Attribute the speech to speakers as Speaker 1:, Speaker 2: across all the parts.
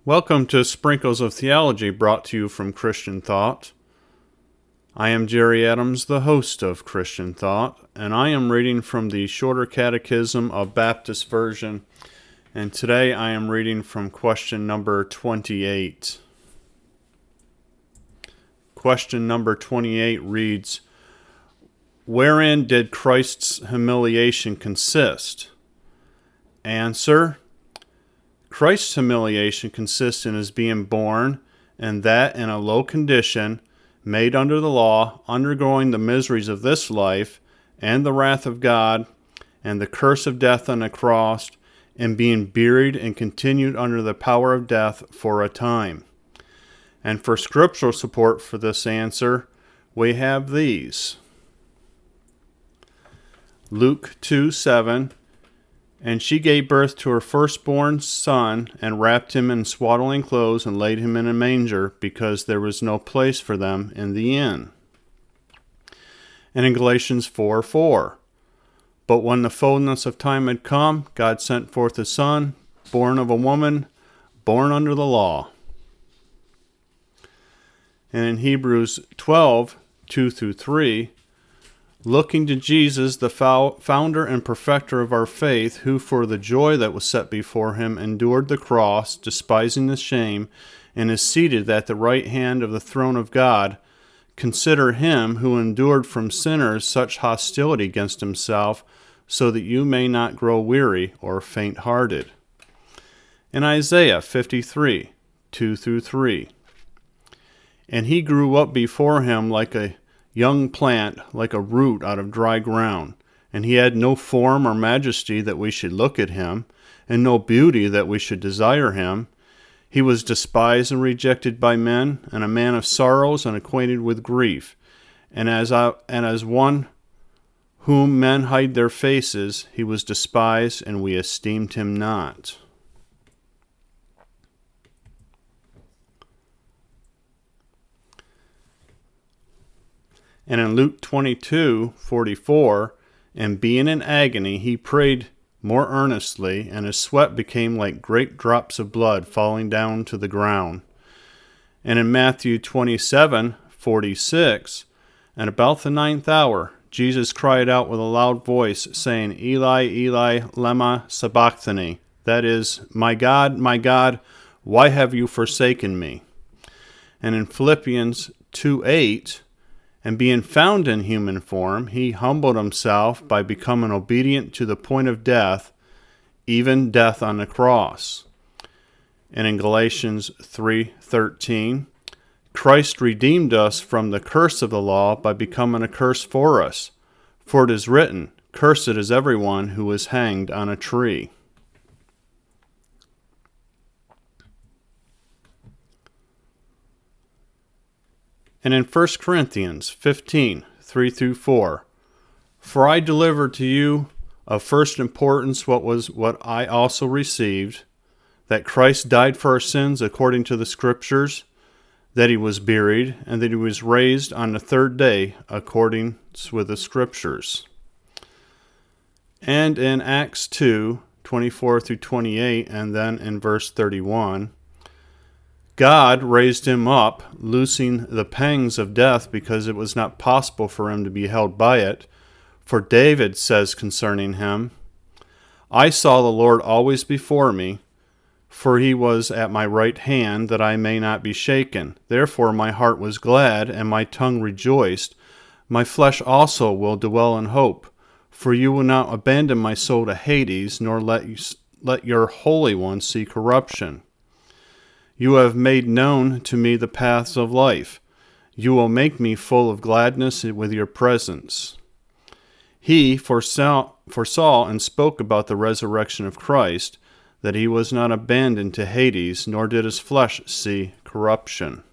Speaker 1: Welcome to Sprinkles of Theology, brought to you from Christian Thought. I am Jerry Adams, the host of Christian Thought, and I am reading from the Shorter Catechism A Baptist version, and today I am reading from question number 28. Question number 28 reads, "Wherein did Christ's humiliation consist?" Answer: Christ's humiliation consists in his being born, and that in a low condition, made under the law, undergoing the miseries of this life, and the wrath of God, and the curse of death on the cross, and being buried and continued under the power of death for a time. And for scriptural support for this answer, we have these. Luke 2:7. "And she gave birth to her firstborn son, and wrapped him in swaddling clothes, and laid him in a manger, because there was no place for them in the inn." And in Galatians 4:4, "But when the fullness of time had come, God sent forth his Son, born of a woman, born under the law." And in Hebrews 12:2-3, "Looking to Jesus, the founder and perfecter of our faith, who for the joy that was set before him endured the cross, despising the shame, and is seated at the right hand of the throne of God. Consider him who endured from sinners such hostility against himself, so that you may not grow weary or faint-hearted." In Isaiah 53:2-3, "And he grew up before him like a young plant, like a root out of dry ground. And he had no form or majesty that we should look at him, and no beauty that we should desire him. He was despised and rejected by men, and a man of sorrows and acquainted with grief. And as one whom men hide their faces, he was despised, and we esteemed him not." And in Luke 22:44, "And being in agony, he prayed more earnestly, and his sweat became like great drops of blood falling down to the ground." And in Matthew 27:46, "And about the 9th hour, Jesus cried out with a loud voice, saying, Eli, Eli, lema sabachthani," that is, my God, why have you forsaken me?" And in Philippians 2:8, "And being found in human form, he humbled himself by becoming obedient to the point of death, even death on the cross." And in Galatians 3:13, "Christ redeemed us from the curse of the law by becoming a curse for us. For it is written, Cursed is everyone who is hanged on a tree." And in 1 Corinthians 15:3-4, "For I delivered to you of first importance what I also received, that Christ died for our sins according to the Scriptures, that he was buried, and that he was raised on the third day according with the Scriptures." And in Acts 2:24-28, and then in verse 31, "God raised him up, loosing the pangs of death, because it was not possible for him to be held by it. For David says concerning him, I saw the Lord always before me, for he was at my right hand, that I may not be shaken. Therefore my heart was glad, and my tongue rejoiced. My flesh also will dwell in hope, for you will not abandon my soul to Hades, nor let your Holy One see corruption. You have made known to me the paths of life. You will make me full of gladness with your presence." He foresaw and spoke about the resurrection of Christ, that he was not abandoned to Hades, nor did his flesh see corruption.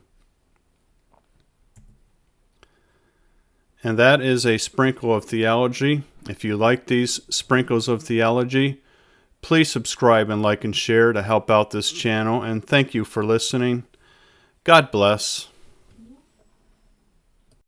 Speaker 1: And that is a sprinkle of theology. If you like these sprinkles of theology, please subscribe and like and share to help out this channel, and thank you for listening. God bless.